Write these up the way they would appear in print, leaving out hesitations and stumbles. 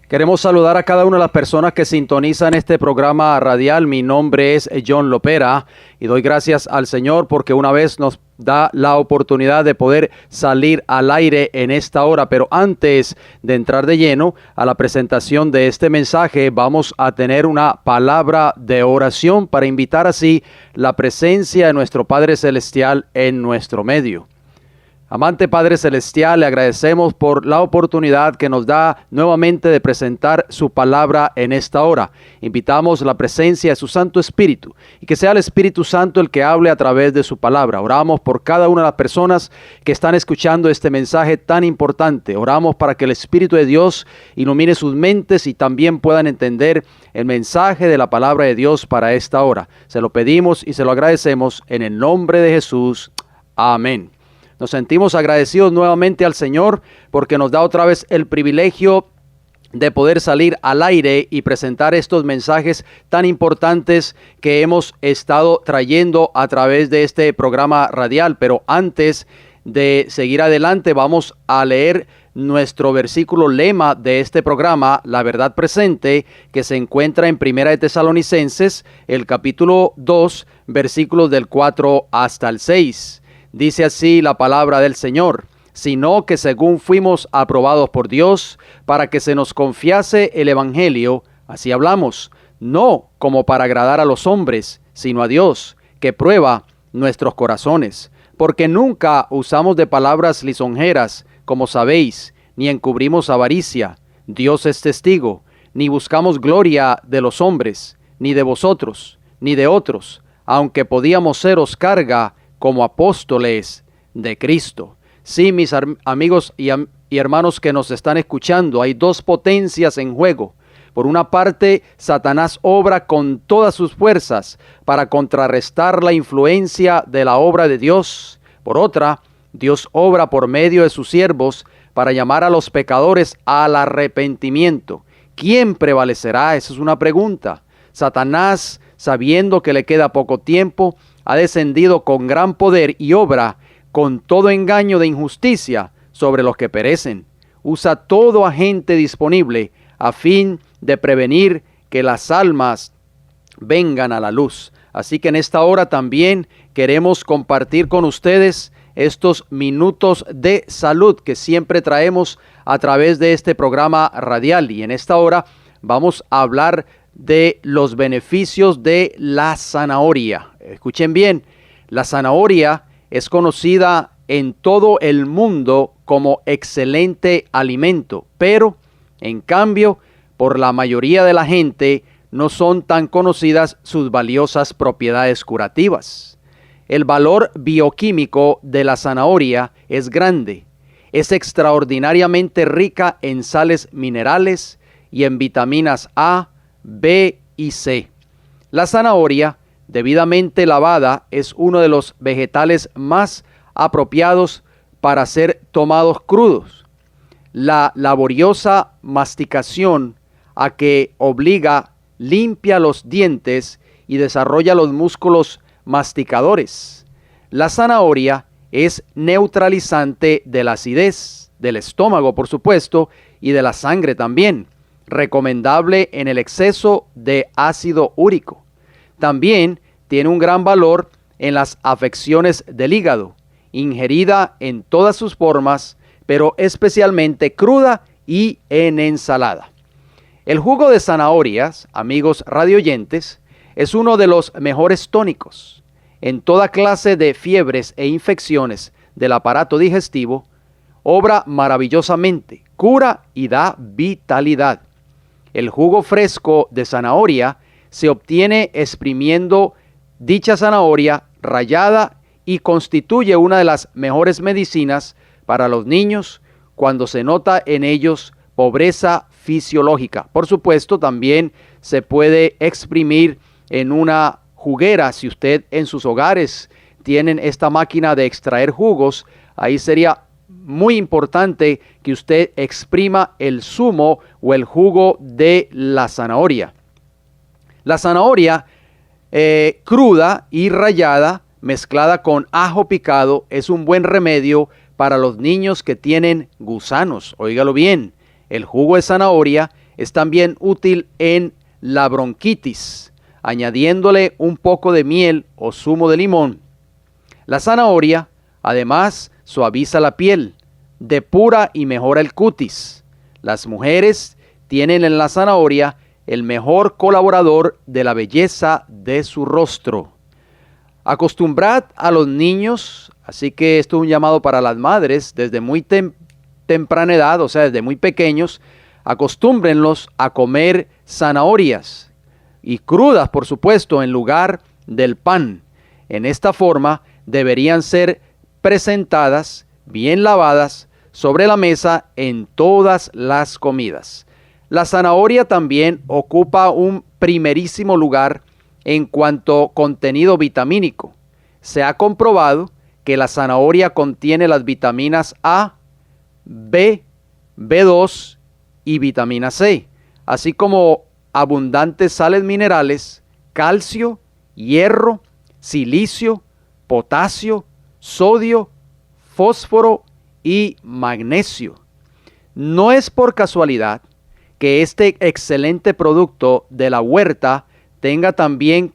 Queremos saludar a cada una de las personas que sintonizan este programa radial. Mi nombre es John Lopera y doy gracias al Señor porque una vez nos da la oportunidad de poder salir al aire en esta hora. Pero antes de entrar de lleno a la presentación de este mensaje, vamos a tener una palabra de oración para invitar así la presencia de nuestro Padre Celestial en nuestro medio. Amante Padre Celestial, le agradecemos por la oportunidad que nos da nuevamente de presentar su palabra en esta hora. Invitamos la presencia de su Santo Espíritu y que sea el Espíritu Santo el que hable a través de su palabra. Oramos por cada una de las personas que están escuchando este mensaje tan importante. Oramos para que el Espíritu de Dios ilumine sus mentes y también puedan entender el mensaje de la palabra de Dios para esta hora. Se lo pedimos y se lo agradecemos en el nombre de Jesús. Amén. Nos sentimos agradecidos nuevamente al Señor porque nos da otra vez el privilegio de poder salir al aire y presentar estos mensajes tan importantes que hemos estado trayendo a través de este programa radial. Pero antes de seguir adelante, vamos a leer nuestro versículo lema de este programa, La Verdad Presente, que se encuentra en Primera de Tesalonicenses, el capítulo 2, versículos del 4 hasta el 6. Dice así la palabra del Señor: sino que según fuimos aprobados por Dios para que se nos confiase el Evangelio, así hablamos, no como para agradar a los hombres, sino a Dios, que prueba nuestros corazones. Porque nunca usamos de palabras lisonjeras, como sabéis, ni encubrimos avaricia, Dios es testigo, ni buscamos gloria de los hombres, ni de vosotros, ni de otros, aunque podíamos seros carga como apóstoles de Cristo. Sí, mis amigos y hermanos que nos están escuchando, hay dos potencias en juego. Por una parte, Satanás obra con todas sus fuerzas para contrarrestar la influencia de la obra de Dios. Por otra, Dios obra por medio de sus siervos para llamar a los pecadores al arrepentimiento. ¿Quién prevalecerá? Esa es una pregunta. Satanás, sabiendo que le queda poco tiempo, ha descendido con gran poder y obra con todo engaño de injusticia sobre los que perecen. Usa todo agente disponible a fin de prevenir que las almas vengan a la luz. Así que en esta hora también queremos compartir con ustedes estos minutos de salud que siempre traemos a través de este programa radial. Y en esta hora vamos a hablar de los beneficios de la zanahoria. Escuchen bien, la zanahoria es conocida en todo el mundo como excelente alimento, pero en cambio, por la mayoría de la gente no son tan conocidas sus valiosas propiedades curativas. El valor bioquímico de la zanahoria es grande, es extraordinariamente rica en sales minerales y en vitaminas A, B y C. La zanahoria, debidamente lavada, es uno de los vegetales más apropiados para ser tomados crudos. La laboriosa masticación a que obliga limpia los dientes y desarrolla los músculos masticadores. La zanahoria es neutralizante de la acidez, del estómago por supuesto, y de la sangre también. Recomendable en el exceso de ácido úrico. También tiene un gran valor en las afecciones del hígado, ingerida en todas sus formas, pero especialmente cruda y en ensalada. El jugo de zanahorias, amigos radioyentes, es uno de los mejores tónicos. En toda clase de fiebres e infecciones del aparato digestivo, obra maravillosamente, cura y da vitalidad. El jugo fresco de zanahoria se obtiene exprimiendo dicha zanahoria rallada y constituye una de las mejores medicinas para los niños cuando se nota en ellos pobreza fisiológica. Por supuesto, también se puede exprimir en una juguera. Si usted en sus hogares tienen esta máquina de extraer jugos, ahí sería muy importante que usted exprima el zumo o el jugo de la zanahoria. La zanahoria cruda y rallada, mezclada con ajo picado, es un buen remedio para los niños que tienen gusanos. Óigalo bien, el jugo de zanahoria es también útil en la bronquitis, añadiéndole un poco de miel o zumo de limón. La zanahoria, además, suaviza la piel, depura y mejora el cutis. Las mujeres tienen en la zanahoria el mejor colaborador de la belleza de su rostro. Acostumbrad a los niños, así que esto es un llamado para las madres, desde muy temprana edad, o sea, desde muy pequeños, acostúmbrenlos a comer zanahorias y crudas, por supuesto, en lugar del pan. En esta forma deberían ser presentadas, bien lavadas, sobre la mesa en todas las comidas. La zanahoria también ocupa un primerísimo lugar en cuanto a contenido vitamínico. Se ha comprobado que la zanahoria contiene las vitaminas A, B, B2 y vitamina C, así como abundantes sales minerales, calcio, hierro, silicio, potasio, sodio, fósforo y magnesio. No es por casualidad que este excelente producto de la huerta tenga también,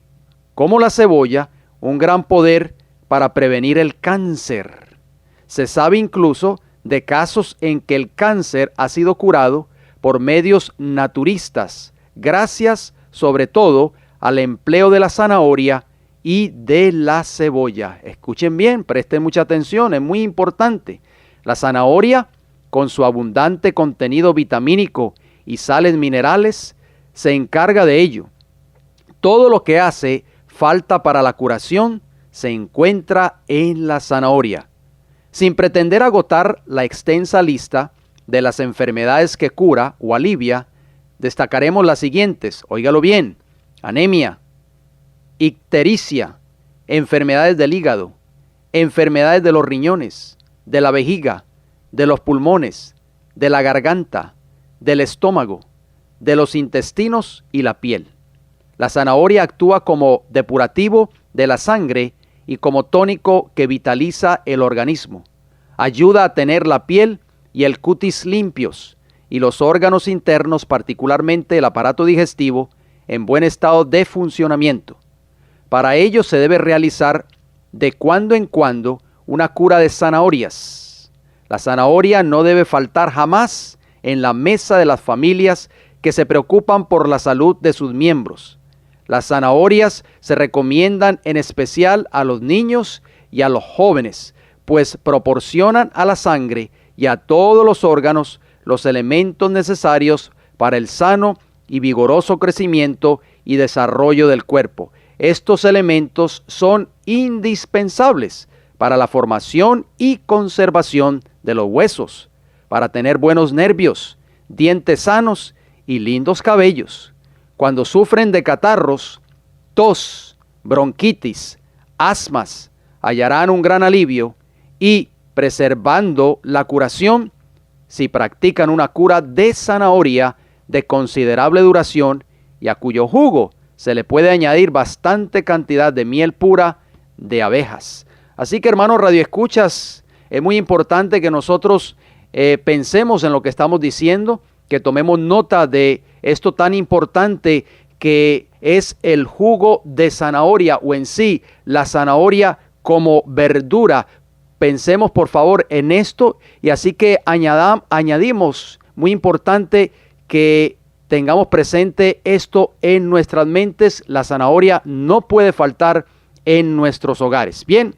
como la cebolla, un gran poder para prevenir el cáncer. Se sabe incluso de casos en que el cáncer ha sido curado por medios naturistas, gracias sobre todo al empleo de la zanahoria y de la cebolla. Escuchen bien, presten mucha atención, es muy importante. La zanahoria, con su abundante contenido vitamínico y sales minerales, se encarga de ello. Todo lo que hace falta para la curación se encuentra en la zanahoria. Sin pretender agotar la extensa lista de las enfermedades que cura o alivia, destacaremos las siguientes. Óigalo bien: anemia, ictericia, enfermedades del hígado, enfermedades de los riñones, de la vejiga, de los pulmones, de la garganta, del estómago, de los intestinos y la piel. La zanahoria actúa como depurativo de la sangre y como tónico que vitaliza el organismo. Ayuda a tener la piel y el cutis limpios y los órganos internos, particularmente el aparato digestivo, en buen estado de funcionamiento. Para ello se debe realizar de cuando en cuando una cura de zanahorias. La zanahoria no debe faltar jamás en la mesa de las familias que se preocupan por la salud de sus miembros. Las zanahorias se recomiendan en especial a los niños y a los jóvenes, pues proporcionan a la sangre y a todos los órganos los elementos necesarios para el sano y vigoroso crecimiento y desarrollo del cuerpo. Estos elementos son indispensables para la formación y conservación de los huesos, para tener buenos nervios, dientes sanos y lindos cabellos. Cuando sufren de catarros, tos, bronquitis, asmas, hallarán un gran alivio y, preservando la curación, si practican una cura de zanahoria de considerable duración y a cuyo jugo se le puede añadir bastante cantidad de miel pura de abejas. Así que, hermanos radioescuchas, es muy importante que nosotros pensemos en lo que estamos diciendo, que tomemos nota de esto tan importante que es el jugo de zanahoria o en sí la zanahoria como verdura. Pensemos por favor en esto y así que añadimos, muy importante que tengamos presente esto en nuestras mentes. La zanahoria no puede faltar en nuestros hogares. Bien,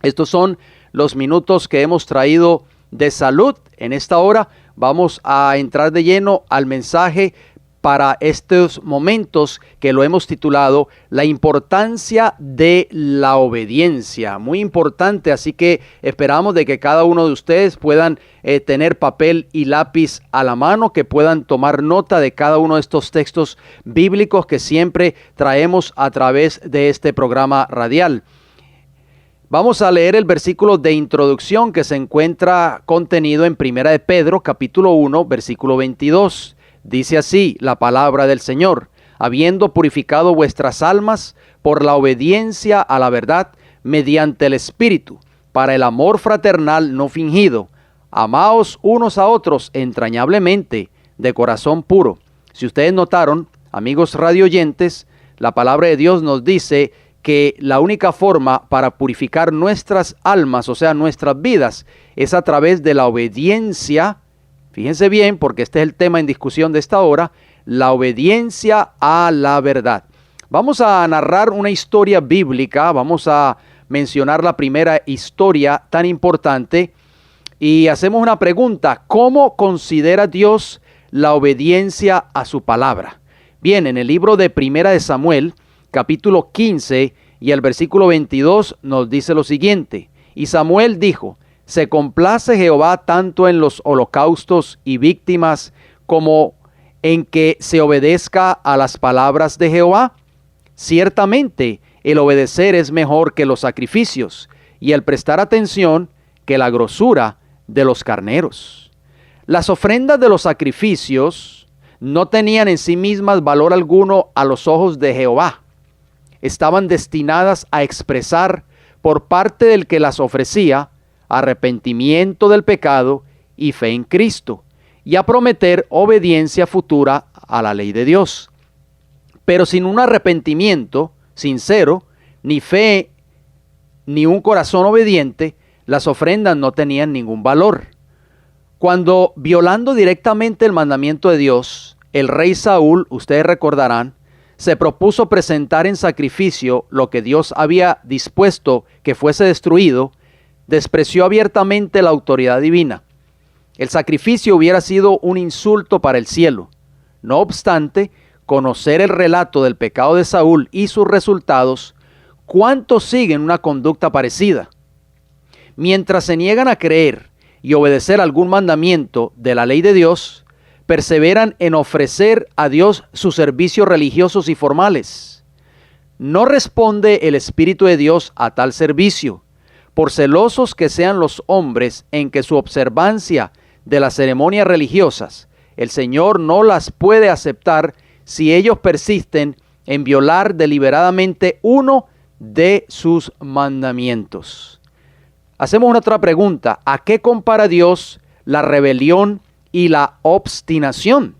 estos son los minutos que hemos traído de salud en esta hora. Vamos a entrar de lleno al mensaje para estos momentos que lo hemos titulado La importancia de la obediencia. Muy importante, así que esperamos de que cada uno de ustedes puedan tener papel y lápiz a la mano, que puedan tomar nota de cada uno de estos textos bíblicos que siempre traemos a través de este programa radial. Vamos a leer el versículo de introducción que se encuentra contenido en Primera de Pedro, capítulo 1, versículo 22. Dice así la palabra del Señor: habiendo purificado vuestras almas por la obediencia a la verdad mediante el Espíritu, para el amor fraternal no fingido, amaos unos a otros entrañablemente, de corazón puro, Si ustedes notaron, amigos radioyentes, la palabra de Dios nos dice que la única forma para purificar nuestras almas, o sea, nuestras vidas, es a través de la obediencia. Fíjense bien, porque este es el tema en discusión de esta hora, la obediencia a la verdad. Vamos a narrar una historia bíblica, vamos a mencionar la primera historia tan importante y hacemos una pregunta: ¿cómo considera Dios la obediencia a su palabra? Bien, en el libro de Primera de Samuel, capítulo 15 y el versículo 22 nos dice lo siguiente: y Samuel dijo: ¿se complace Jehová tanto en los holocaustos y víctimas como en que se obedezca a las palabras de Jehová? Ciertamente el obedecer es mejor que los sacrificios, y el prestar atención que la grosura de los carneros. Las ofrendas de los sacrificios no tenían en sí mismas valor alguno a los ojos de Jehová. Estaban destinadas a expresar por parte del que las ofrecía arrepentimiento del pecado y fe en Cristo, y a prometer obediencia futura a la ley de Dios. Pero sin un arrepentimiento sincero, ni fe, ni un corazón obediente, las ofrendas no tenían ningún valor. Cuando, violando directamente el mandamiento de Dios, el rey Saúl, ustedes recordarán, se propuso presentar en sacrificio lo que Dios había dispuesto que fuese destruido, despreció abiertamente la autoridad divina. El sacrificio hubiera sido un insulto para el cielo. No obstante, conocer el relato del pecado de Saúl y sus resultados, ¿cuántos siguen una conducta parecida? Mientras se niegan a creer y obedecer algún mandamiento de la ley de Dios, perseveran en ofrecer a Dios sus servicios religiosos y formales. No responde el Espíritu de Dios a tal servicio, por celosos que sean los hombres en que su observancia de las ceremonias religiosas, el Señor no las puede aceptar si ellos persisten en violar deliberadamente uno de sus mandamientos. Hacemos una otra pregunta: ¿a qué compara Dios la rebelión y la obstinación?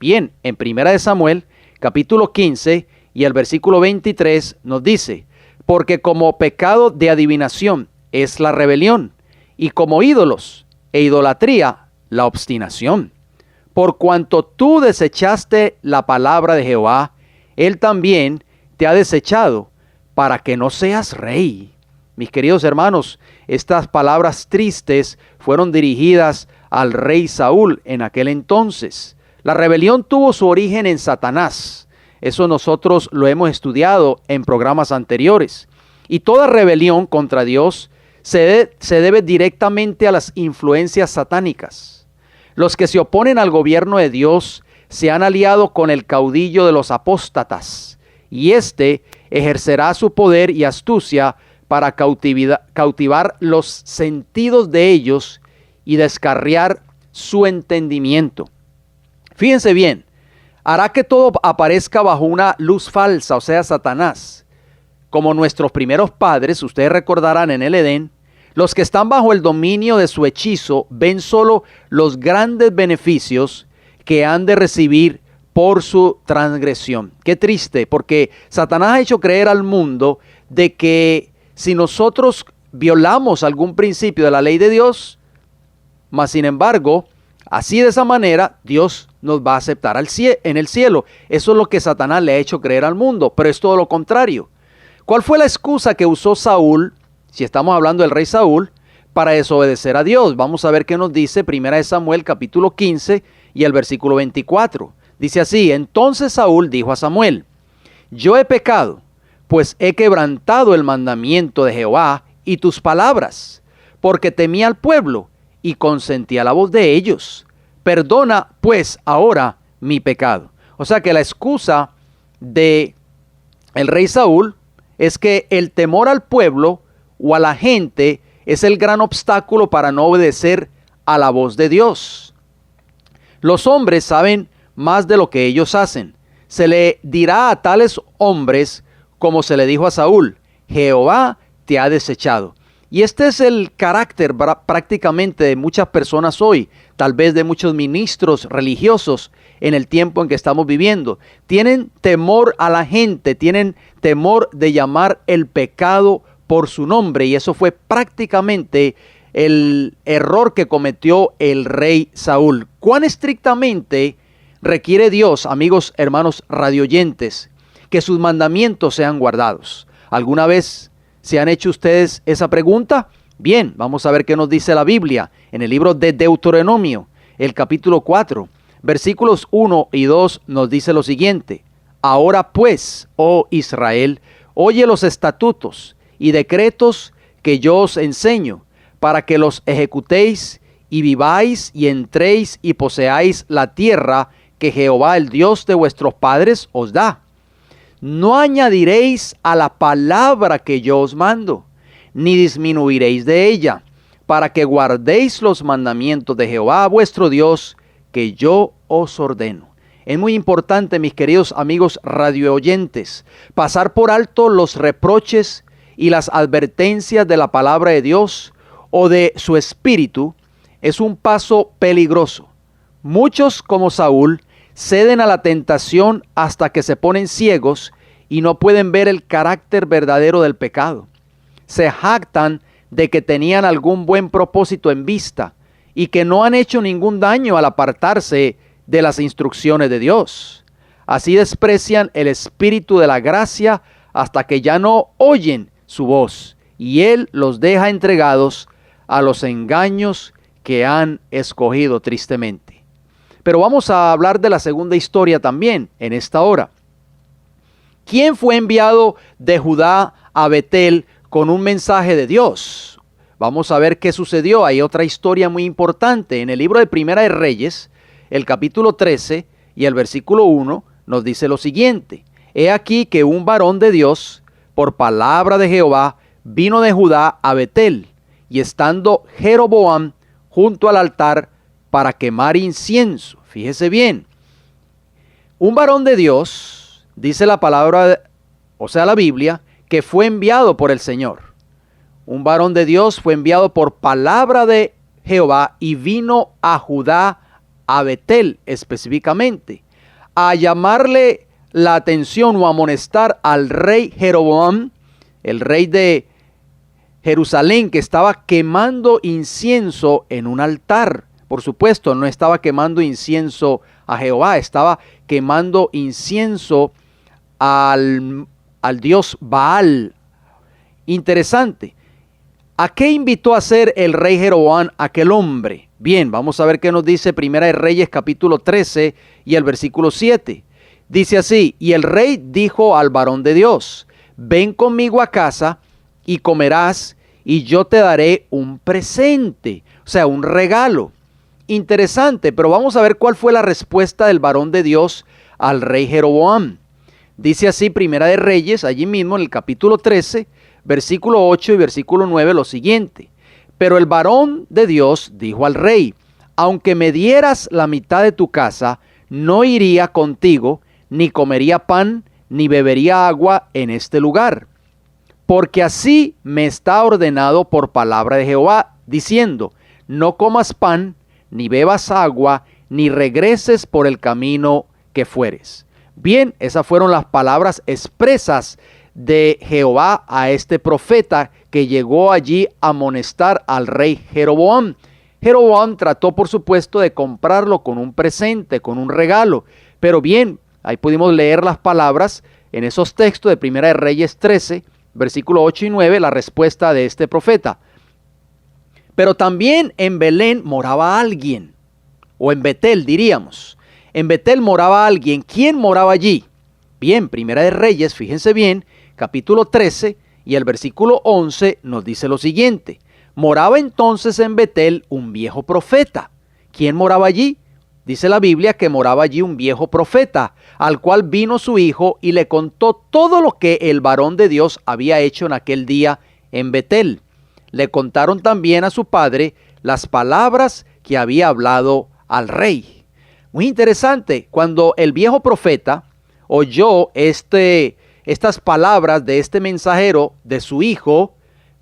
Bien, en Primera de Samuel, capítulo 15 y el versículo 23 nos dice: porque como pecado de adivinación es la rebelión, y como ídolos e idolatría la obstinación. Por cuanto tú desechaste la palabra de Jehová, Él también te ha desechado para que no seas rey. Mis queridos hermanos, estas palabras tristes fueron dirigidas al rey Saúl en aquel entonces. La rebelión tuvo su origen en Satanás. Eso nosotros lo hemos estudiado en programas anteriores. Y toda rebelión contra Dios se debe directamente a las influencias satánicas. Los que se oponen al gobierno de Dios se han aliado con el caudillo de los apóstatas, y éste ejercerá su poder y astucia para cautivar los sentidos de ellos y descarriar su entendimiento. Fíjense bien, hará que todo aparezca bajo una luz falsa, o sea, Satanás. Como nuestros primeros padres, ustedes recordarán en el Edén, los que están bajo el dominio de su hechizo ven solo los grandes beneficios que han de recibir por su transgresión. Qué triste, porque Satanás ha hecho creer al mundo de que si nosotros violamos algún principio de la ley de Dios, mas sin embargo, así de esa manera, Dios nos va a aceptar en el cielo. Eso es lo que Satanás le ha hecho creer al mundo, pero es todo lo contrario. ¿Cuál fue la excusa que usó Saúl, si estamos hablando del rey Saúl, para desobedecer a Dios? Vamos a ver qué nos dice Primera de Samuel capítulo 15 y el versículo 24. Dice así: entonces Saúl dijo a Samuel: yo he pecado, pues he quebrantado el mandamiento de Jehová y tus palabras, porque temí al pueblo y consentí a la voz de ellos. Perdona pues ahora mi pecado. O sea que la excusa de el rey Saúl es que el temor al pueblo o a la gente es el gran obstáculo para no obedecer a la voz de Dios. Los hombres saben más de lo que ellos hacen. Se le dirá a tales hombres como se le dijo a Saúl: Jehová te ha desechado. Y este es el carácter prácticamente de muchas personas hoy, tal vez de muchos ministros religiosos en el tiempo en que estamos viviendo. Tienen temor a la gente, tienen temor de llamar el pecado por su nombre, y eso fue prácticamente el error que cometió el rey Saúl. ¿Cuán estrictamente requiere Dios, amigos, hermanos radioyentes, que sus mandamientos sean guardados? ¿Alguna vez se han hecho ustedes esa pregunta? Bien, vamos a ver qué nos dice la Biblia en el libro de Deuteronomio, el capítulo 4, versículos 1 y 2 nos dice lo siguiente: Ahora pues, oh Israel, oye los estatutos y decretos que yo os enseño, para que los ejecutéis y viváis y entréis y poseáis la tierra que Jehová, el Dios de vuestros padres, os da. No añadiréis a la palabra que yo os mando, ni disminuiréis de ella, para que guardéis los mandamientos de Jehová vuestro Dios, que yo os ordeno. Es muy importante, mis queridos amigos radioyentes, pasar por alto los reproches y las advertencias de la palabra de Dios o de su espíritu. Es un paso peligroso. Muchos, como Saúl, ceden a la tentación hasta que se ponen ciegos y no pueden ver el carácter verdadero del pecado. Se jactan de que tenían algún buen propósito en vista y que no han hecho ningún daño al apartarse de las instrucciones de Dios. Así desprecian el espíritu de la gracia hasta que ya no oyen su voz, y Él los deja entregados a los engaños que han escogido tristemente. Pero vamos a hablar de la segunda historia también en esta hora. ¿Quién fue enviado de Judá a Betel con un mensaje de Dios? Vamos a ver qué sucedió. Hay otra historia muy importante. En el libro de Primera de Reyes, el capítulo 13 y el versículo 1 nos dice lo siguiente: He aquí que un varón de Dios, por palabra de Jehová, vino de Judá a Betel, y estando Jeroboam junto al altar para quemar incienso. Fíjese bien, un varón de Dios, dice la palabra, o sea la Biblia, que fue enviado por el Señor. Un varón de Dios fue enviado por palabra de Jehová y vino a Judá, a Betel específicamente, a llamarle la atención o amonestar al rey Jeroboam, el rey de Jerusalén, que estaba quemando incienso en un altar. Por supuesto, no estaba quemando incienso a Jehová, estaba quemando incienso al dios Baal. Interesante. ¿A qué invitó a hacer el rey Jeroboam a aquel hombre? Bien, vamos a ver qué nos dice Primera de Reyes capítulo 13 y el versículo 7. Dice así: Y el rey dijo al varón de Dios: Ven conmigo a casa y comerás, y yo te daré un presente, o sea, un regalo. Interesante, pero vamos a ver cuál fue la respuesta del varón de Dios al rey Jeroboam. Dice así Primera de Reyes, allí mismo en el capítulo 13, versículo 8 y versículo 9, lo siguiente: Pero el varón de Dios dijo al rey: Aunque me dieras la mitad de tu casa, no iría contigo, ni comería pan, ni bebería agua en este lugar. Porque así me está ordenado por palabra de Jehová, diciendo: No comas pan, ni bebas agua, ni regreses por el camino que fueres. Bien, esas fueron las palabras expresas de Jehová a este profeta que llegó allí a amonestar al rey Jeroboam. Jeroboam trató, por supuesto, de comprarlo con un presente, con un regalo. Pero bien, ahí pudimos leer las palabras en esos textos de Primera de Reyes 13, versículo 8 y 9, la respuesta de este profeta. Pero también en Belén moraba alguien, o en Betel diríamos. En Betel moraba alguien. ¿Quién moraba allí? Bien, Primera de Reyes, fíjense bien, capítulo 13 y el versículo 11 nos dice lo siguiente: Moraba entonces en Betel un viejo profeta. ¿Quién moraba allí? Dice la Biblia que moraba allí un viejo profeta, al cual vino su hijo y le contó todo lo que el varón de Dios había hecho en aquel día en Betel. Le contaron también a su padre las palabras que había hablado al rey. Muy interesante, cuando el viejo profeta oyó estas palabras de este mensajero, de su hijo,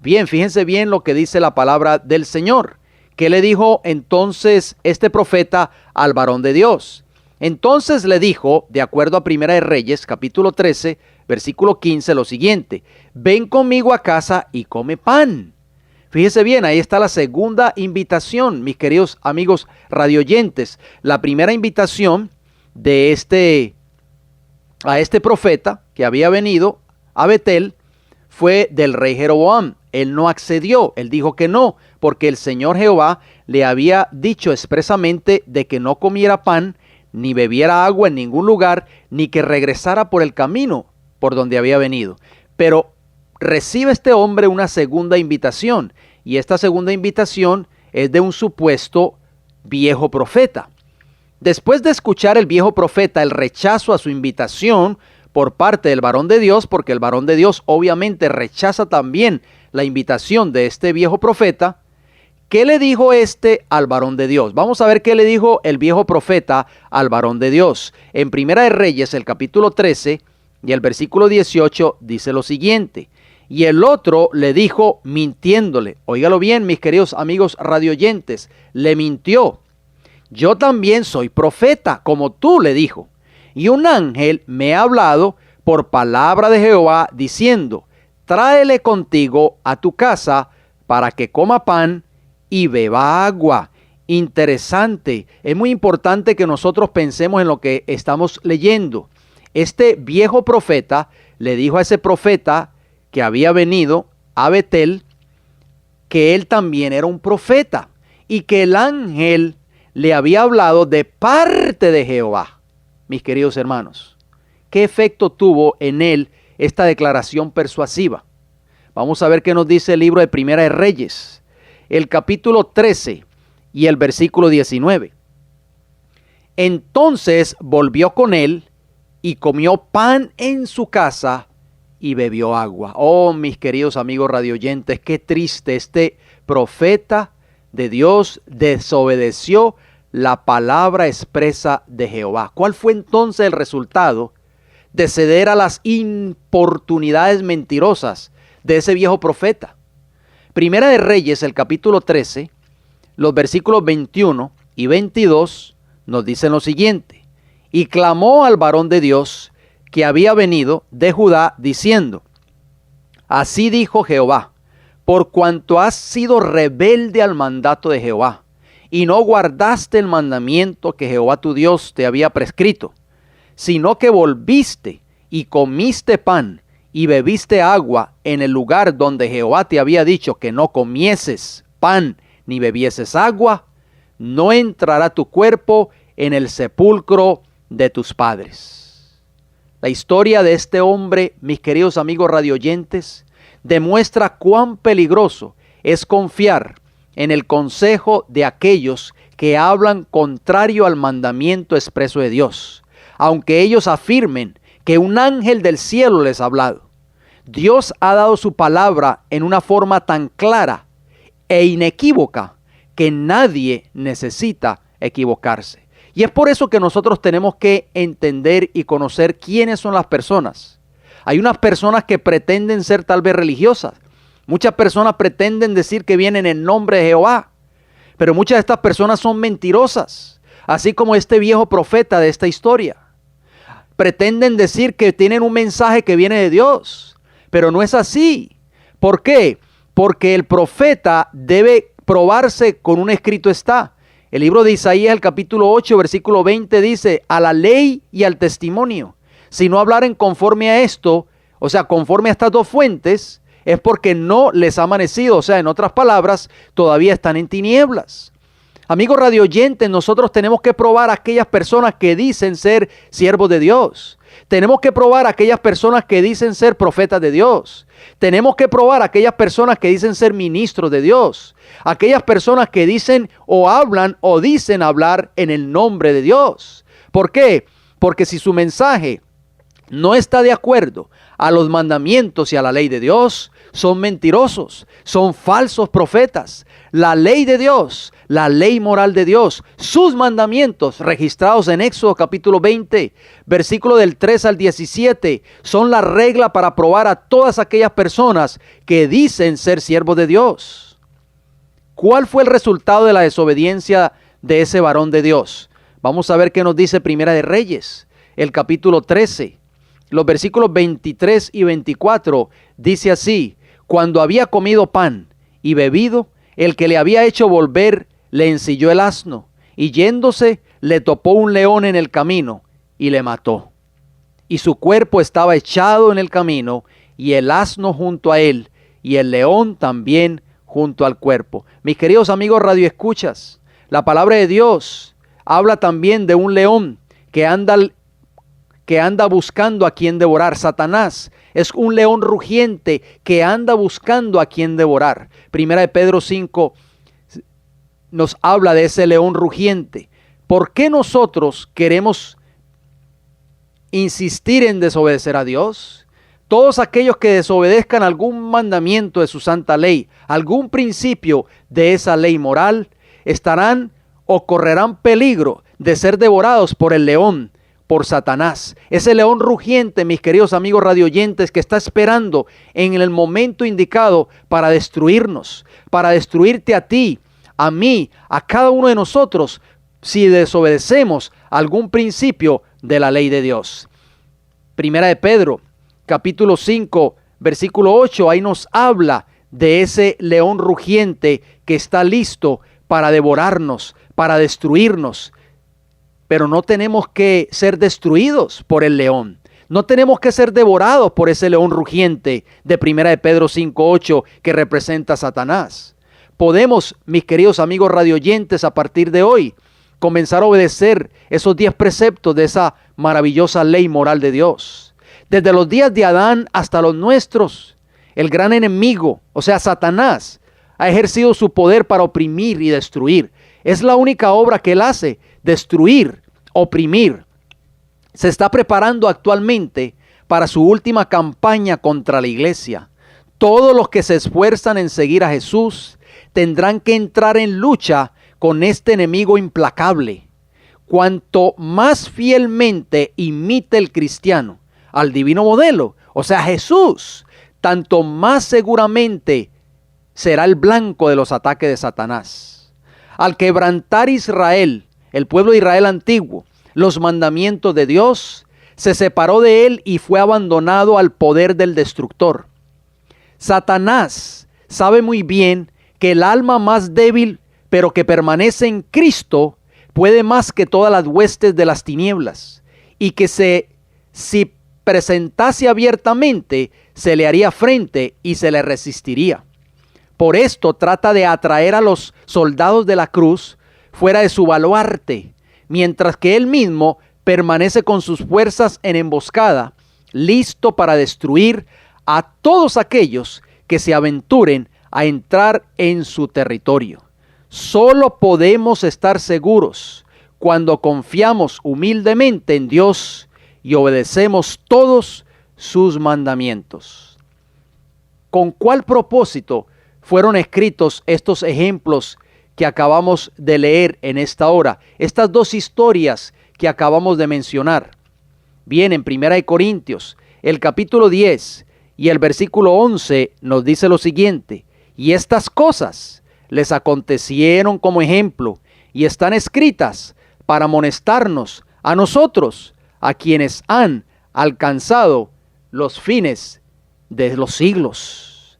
Bien, fíjense bien lo que dice la palabra del Señor. ¿Qué le dijo entonces este profeta al varón de Dios? Entonces le dijo, de acuerdo a Primera de Reyes, capítulo 13, versículo 15, lo siguiente: ven conmigo a casa y come pan. Fíjese bien, ahí está la segunda invitación, mis queridos amigos radioyentes. La primera invitación de a este profeta que había venido a Betel fue del rey Jeroboam. Él no accedió, él dijo que no, porque el Señor Jehová le había dicho expresamente de que no comiera pan, ni bebiera agua en ningún lugar, ni que regresara por el camino por donde había venido. Pero recibe este hombre una segunda invitación, y esta segunda invitación es de un supuesto viejo profeta. Después de escuchar el viejo profeta el rechazo a su invitación por parte del varón de Dios, porque el varón de Dios obviamente rechaza también la invitación de este viejo profeta, ¿qué le dijo este al varón de Dios? Vamos a ver qué le dijo el viejo profeta al varón de Dios. En Primera de Reyes, el capítulo 13 y el versículo 18 dice lo siguiente: y el otro le dijo mintiéndole, óigalo bien, mis queridos amigos radioyentes, le mintió: yo también soy profeta, como tú, le dijo, y un ángel me ha hablado por palabra de Jehová, diciendo: tráele contigo a tu casa para que coma pan y beba agua. Interesante, es muy importante que nosotros pensemos en lo que estamos leyendo. Este viejo profeta le dijo a ese profeta que había venido a Betel que él también era un profeta y que el ángel le había hablado de parte de Jehová. Mis queridos hermanos, ¿qué efecto tuvo en él esta declaración persuasiva? Vamos a ver qué nos dice el libro de Primera de Reyes, el capítulo 13 y el versículo 19. Entonces volvió con él y comió pan en su casa y bebió agua. Oh, mis queridos amigos radioyentes, qué triste, este profeta de Dios desobedeció la palabra expresa de Jehová. ¿Cuál fue entonces el resultado de ceder a las importunidades mentirosas de ese viejo profeta? Primera de Reyes, el capítulo 13, los versículos 21 y 22 nos dicen lo siguiente: y clamó al varón de Dios que había venido de Judá, diciendo: así dijo Jehová, por cuanto has sido rebelde al mandato de Jehová, y no guardaste el mandamiento que Jehová tu Dios te había prescrito, sino que volviste y comiste pan y bebiste agua en el lugar donde Jehová te había dicho que no comieses pan ni bebieses agua, no entrará tu cuerpo en el sepulcro de tus padres. La historia de este hombre, mis queridos amigos radioyentes, demuestra cuán peligroso es confiar en el consejo de aquellos que hablan contrario al mandamiento expreso de Dios, aunque ellos afirmen que un ángel del cielo les ha hablado. Dios ha dado su palabra en una forma tan clara e inequívoca que nadie necesita equivocarse. Y es por eso que nosotros tenemos que entender y conocer quiénes son las personas. Hay unas personas que pretenden ser tal vez religiosas. Muchas personas pretenden decir que vienen en nombre de Jehová. Pero muchas de estas personas son mentirosas. Así como este viejo profeta de esta historia. Pretenden decir que tienen un mensaje que viene de Dios. Pero no es así. ¿Por qué? Porque el profeta debe probarse con un escrito está. El libro de Isaías, el capítulo 8, versículo 20 dice: a la ley y al testimonio. Si no hablaren conforme a esto, o sea, conforme a estas dos fuentes, es porque no les ha amanecido. O sea, en otras palabras, todavía están en tinieblas. Amigos radioyentes, nosotros tenemos que probar a aquellas personas que dicen ser siervos de Dios. Tenemos que probar a aquellas personas que dicen ser profetas de Dios. Tenemos que probar a aquellas personas que dicen ser ministros de Dios. Aquellas personas que dicen o hablan o dicen hablar en el nombre de Dios. ¿Por qué? Porque si su mensaje no está de acuerdo a los mandamientos y a la ley de Dios, son mentirosos, son falsos profetas. La ley de Dios, la ley moral de Dios, sus mandamientos registrados en Éxodo capítulo 20, versículo del 3 al 17, son la regla para probar a todas aquellas personas que dicen ser siervos de Dios. ¿Cuál fue el resultado de la desobediencia de ese varón de Dios? Vamos a ver qué nos dice Primera de Reyes, el capítulo 13, los versículos 23 y 24, dice así: cuando había comido pan y bebido, el que le había hecho volver le ensilló el asno, y yéndose le topó un león en el camino y le mató. Y su cuerpo estaba echado en el camino, y el asno junto a él, y el león también junto al cuerpo. Mis queridos amigos radioescuchas, la palabra de Dios habla también de un león que anda buscando a quien devorar. Satanás es un león rugiente que anda buscando a quien devorar. Primera de Pedro 5 nos habla de ese león rugiente. ¿Por qué nosotros queremos insistir en desobedecer a Dios? Todos aquellos que desobedezcan algún mandamiento de su santa ley, algún principio de esa ley moral, estarán o correrán peligro de ser devorados por el león, por Satanás. Ese león rugiente, mis queridos amigos radioyentes, que está esperando en el momento indicado para destruirnos, para destruirte a ti, a mí, a cada uno de nosotros, si desobedecemos algún principio de la ley de Dios. Primera de Pedro, capítulo 5, versículo 8, ahí nos habla de ese león rugiente que está listo para devorarnos, para destruirnos. Pero no tenemos que ser destruidos por el león. No tenemos que ser devorados por ese león rugiente de Primera de Pedro 5:8 que representa a Satanás. Podemos, mis queridos amigos radioyentes, a partir de hoy, comenzar a obedecer esos 10 preceptos de esa maravillosa ley moral de Dios. Desde los días de Adán hasta los nuestros, el gran enemigo, o sea, Satanás, ha ejercido su poder para oprimir y destruir. Es la única obra que él hace, destruir, oprimir. Se está preparando actualmente para su última campaña contra la iglesia. Todos los que se esfuerzan en seguir a Jesús tendrán que entrar en lucha con este enemigo implacable. Cuanto más fielmente imite el cristiano al divino modelo, o sea Jesús, tanto más seguramente será el blanco de los ataques de Satanás. Al quebrantar Israel, el pueblo de Israel antiguo, los mandamientos de Dios, se separó de él y fue abandonado al poder del destructor. Satanás sabe muy bien que el alma más débil, pero que permanece en Cristo, puede más que todas las huestes de las tinieblas, y que si presentase abiertamente, se le haría frente y se le resistiría. Por esto trata de atraer a los soldados de la cruz fuera de su baluarte, mientras que él mismo permanece con sus fuerzas en emboscada, listo para destruir a todos aquellos que se aventuren a entrar en su territorio. Solo podemos estar seguros cuando confiamos humildemente en Dios y obedecemos todos sus mandamientos. ¿Con cuál propósito fueron escritos estos ejemplos que acabamos de leer en esta hora? Estas dos historias que acabamos de mencionar. Bien, en 1 Corintios, el capítulo 10 y el versículo 11 nos dice lo siguiente: y estas cosas les acontecieron como ejemplo y están escritas para amonestarnos a nosotros, a quienes han alcanzado los fines de los siglos.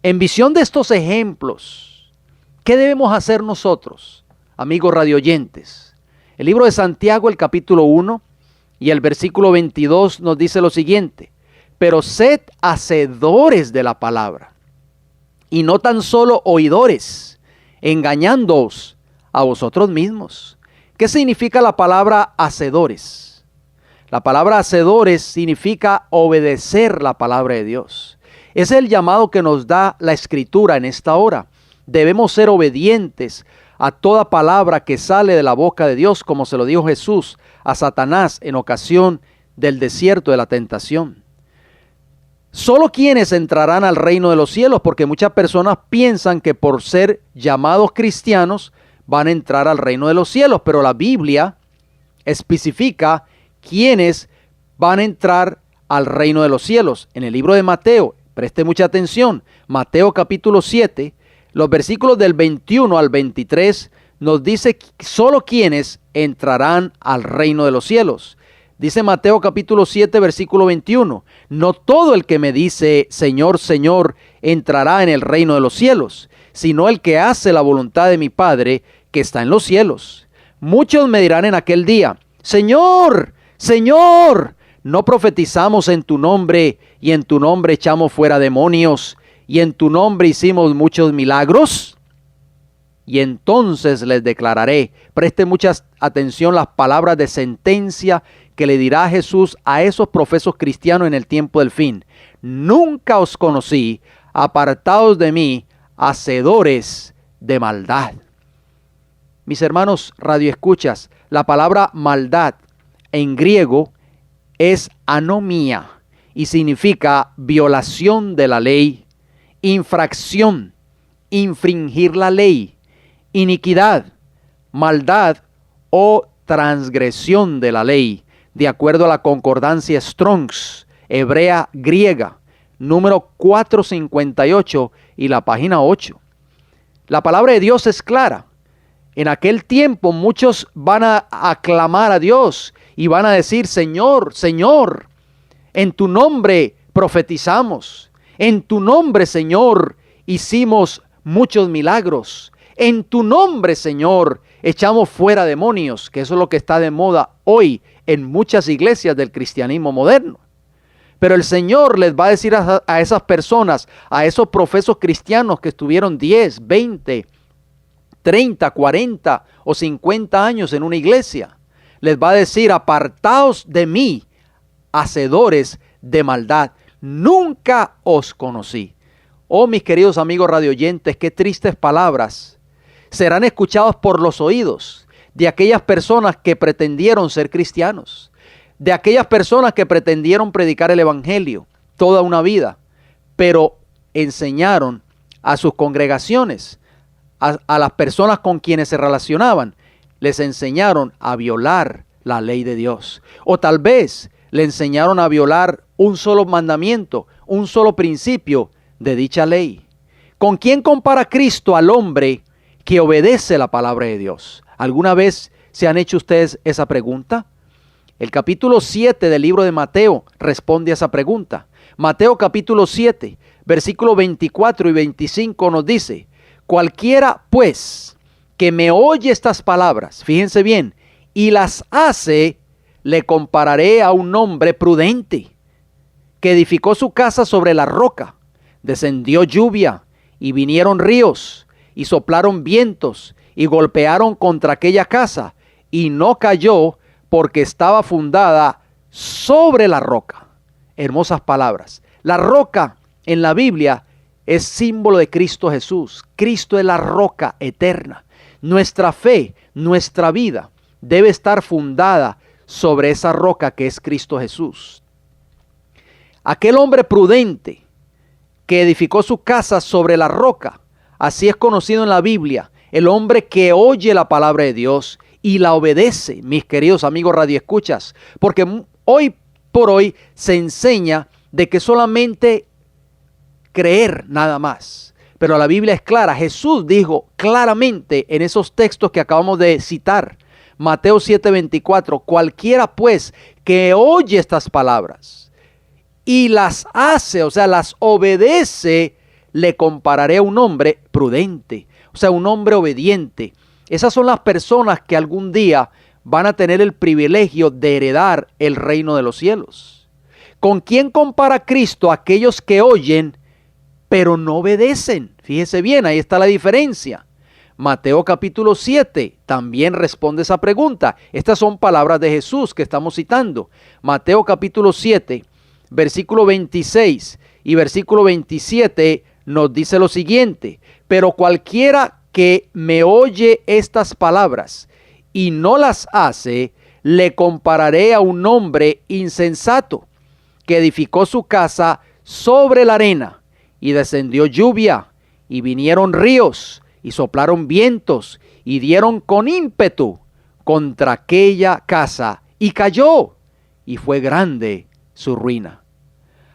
En visión de estos ejemplos, ¿qué debemos hacer nosotros, amigos radioyentes? El libro de Santiago, el capítulo 1 y el versículo 22 nos dice lo siguiente: pero sed hacedores de la palabra, y no tan solo oidores, engañándoos a vosotros mismos. ¿Qué significa la palabra hacedores? La palabra hacedores significa obedecer la palabra de Dios. Es el llamado que nos da la Escritura en esta hora. Debemos ser obedientes a toda palabra que sale de la boca de Dios, como se lo dijo Jesús a Satanás en ocasión del desierto de la tentación. Solo quienes entrarán al reino de los cielos, porque muchas personas piensan que por ser llamados cristianos van a entrar al reino de los cielos, pero la Biblia especifica quiénes van a entrar al reino de los cielos. En el libro de Mateo, preste mucha atención, Mateo capítulo 7, los versículos del 21 al 23 nos dice solo quiénes entrarán al reino de los cielos. Dice Mateo capítulo 7, versículo 21, no todo el que me dice, Señor, Señor, entrará en el reino de los cielos, sino el que hace la voluntad de mi Padre que está en los cielos. Muchos me dirán en aquel día, Señor, Señor, ¿no profetizamos en tu nombre y en tu nombre echamos fuera demonios y en tu nombre hicimos muchos milagros? Y entonces les declararé, preste mucha atención las palabras de sentencia que le dirá Jesús a esos profesos cristianos en el tiempo del fin. Nunca os conocí, apartados de mí, hacedores de maldad. Mis hermanos radioescuchas, la palabra maldad en griego es anomía y significa violación de la ley, infracción, infringir la ley, iniquidad, maldad o transgresión de la ley, de acuerdo a la concordancia Strong's, hebrea griega, número 458 y la página 8. La palabra de Dios es clara. En aquel tiempo muchos van a aclamar a Dios y van a decir, Señor, Señor, en tu nombre profetizamos, en tu nombre, Señor, hicimos muchos milagros, en tu nombre, Señor, echamos fuera demonios, que eso es lo que está de moda hoy en muchas iglesias del cristianismo moderno. Pero el Señor les va a decir a esas personas, a esos profesos cristianos que estuvieron 10, 20, 30, 40 o 50 años en una iglesia, les va a decir, apartaos de mí, hacedores de maldad, nunca os conocí. Oh, mis queridos amigos radioyentes, qué tristes palabras serán escuchadas por los oídos de aquellas personas que pretendieron ser cristianos, de aquellas personas que pretendieron predicar el evangelio toda una vida, pero enseñaron a sus congregaciones, a las personas con quienes se relacionaban, les enseñaron a violar la ley de Dios. O tal vez le enseñaron a violar un solo mandamiento, un solo principio de dicha ley. ¿Con quién compara Cristo al hombre que obedece la palabra de Dios? ¿Alguna vez se han hecho ustedes esa pregunta? El capítulo 7 del libro de Mateo responde a esa pregunta. Mateo capítulo 7, versículos 24 y 25 nos dice, cualquiera pues que me oye estas palabras, fíjense bien, y las hace, le compararé a un hombre prudente que edificó su casa sobre la roca. Descendió lluvia y vinieron ríos y soplaron vientos y golpearon contra aquella casa y no cayó porque estaba fundada sobre la roca. Hermosas palabras. La roca en la Biblia es símbolo de Cristo Jesús. Cristo es la roca eterna. Nuestra fe, nuestra vida debe estar fundada sobre esa roca que es Cristo Jesús. Aquel hombre prudente que edificó su casa sobre la roca, así es conocido en la Biblia, el hombre que oye la palabra de Dios y la obedece, mis queridos amigos radioescuchas, porque hoy por hoy se enseña de que solamente creer nada más. Pero la Biblia es clara. Jesús dijo claramente en esos textos que acabamos de citar, Mateo 7:24, cualquiera pues que oye estas palabras y las hace, o sea, las obedece, le compararé a un hombre prudente, o sea, un hombre obediente. Esas son las personas que algún día van a tener el privilegio de heredar el reino de los cielos. ¿Con quién compara Cristo a aquellos que oyen pero no obedecen? Fíjese bien, ahí está la diferencia. Mateo capítulo 7 también responde esa pregunta. Estas son palabras de Jesús que estamos citando. Mateo capítulo 7, versículo 26 y versículo 27 nos dice lo siguiente: pero cualquiera que me oye estas palabras y no las hace, le compararé a un hombre insensato que edificó su casa sobre la arena, y descendió lluvia, y vinieron ríos, y soplaron vientos, y dieron con ímpetu contra aquella casa, y cayó, y fue grande su ruina.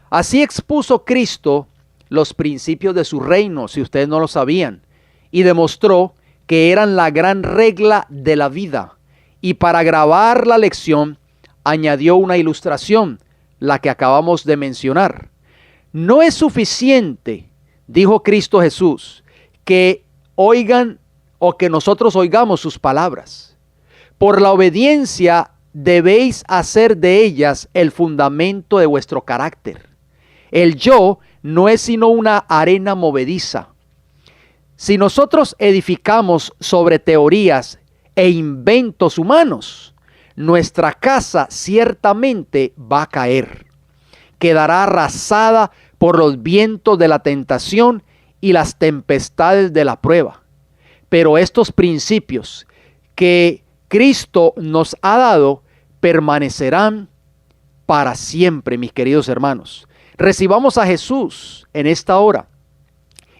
Así expuso Cristo los principios de su reino, si ustedes no lo sabían, y demostró que eran la gran regla de la vida. Y para grabar la lección, añadió una ilustración, la que acabamos de mencionar. No es suficiente, dijo Cristo Jesús, que oigan o que nosotros oigamos sus palabras. Por la obediencia debéis hacer de ellas el fundamento de vuestro carácter. El yo no es sino una arena movediza. Si nosotros edificamos sobre teorías e inventos humanos, nuestra casa ciertamente va a caer. Quedará arrasada por los vientos de la tentación y las tempestades de la prueba. Pero estos principios que Cristo nos ha dado permanecerán para siempre, mis queridos hermanos. Recibamos a Jesús en esta hora.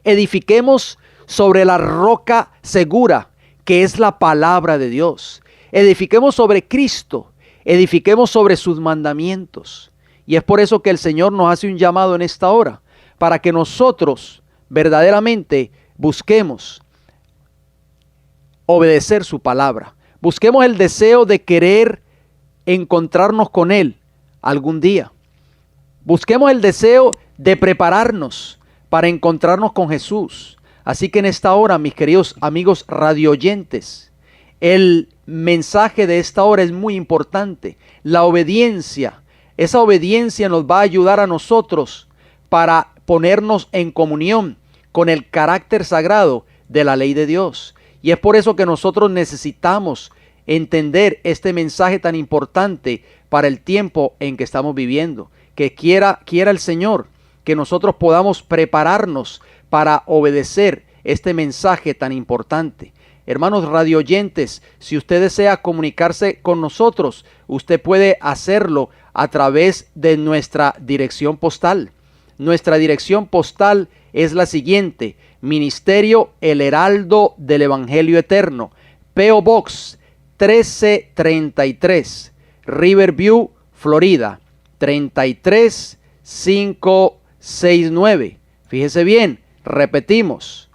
Edifiquemos sobre la roca segura que es la palabra de Dios. Edifiquemos sobre Cristo. Edifiquemos sobre sus mandamientos. Y es por eso que el Señor nos hace un llamado en esta hora, para que nosotros verdaderamente busquemos obedecer su palabra. Busquemos el deseo de querer encontrarnos con Él algún día. Busquemos el deseo de prepararnos para encontrarnos con Jesús. Así que en esta hora, mis queridos amigos radioyentes, el mensaje de esta hora es muy importante. La obediencia, esa obediencia nos va a ayudar a nosotros para ponernos en comunión con el carácter sagrado de la ley de Dios. Y es por eso que nosotros necesitamos entender este mensaje tan importante para el tiempo en que estamos viviendo. Que quiera el Señor que nosotros podamos prepararnos para obedecer este mensaje tan importante. Hermanos radioyentes, si usted desea comunicarse con nosotros, usted puede hacerlo a través de nuestra dirección postal. Nuestra dirección postal es la siguiente: Ministerio El Heraldo del Evangelio Eterno, P.O. Box 1333, Riverview, Florida 33569. Fíjese bien, repetimos: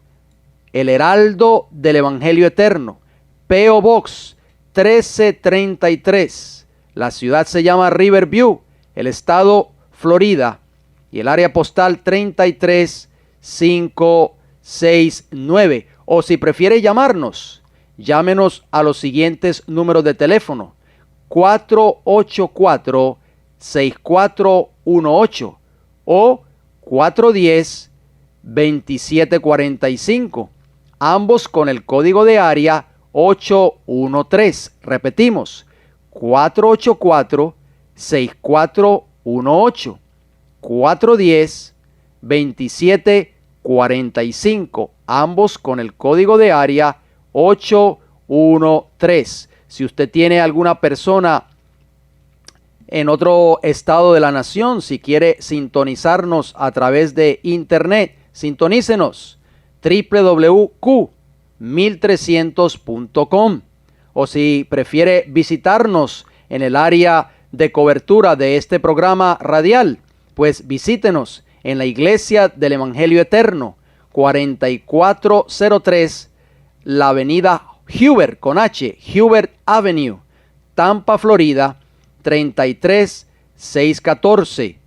El Heraldo del Evangelio Eterno, P.O. Box 1333. La ciudad se llama Riverview, el estado Florida, y el área postal 33569. O si prefiere llamarnos, llámenos a los siguientes números de teléfono: 484-6418 o 410-2745, ambos con el código de área 813. Repetimos: 484-6418, 410-2745, ambos con el código de área 813. Si usted tiene alguna persona en otro estado de la nación, si quiere sintonizarnos a través de internet, sintonícenos www.q1300.com, o si prefiere visitarnos en el área de cobertura de este programa radial, pues visítenos en la Iglesia del Evangelio Eterno, 4403, la avenida Hubert, con H, Hubert Avenue, Tampa, Florida, 33614.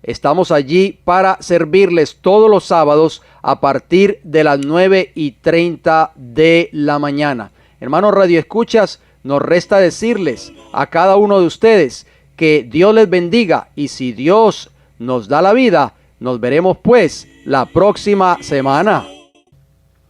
Estamos allí para servirles todos los sábados a partir de las 9:30 de la mañana. Hermanos radioescuchas, nos resta decirles a cada uno de ustedes que Dios les bendiga, y si Dios nos da la vida, nos veremos pues la próxima semana.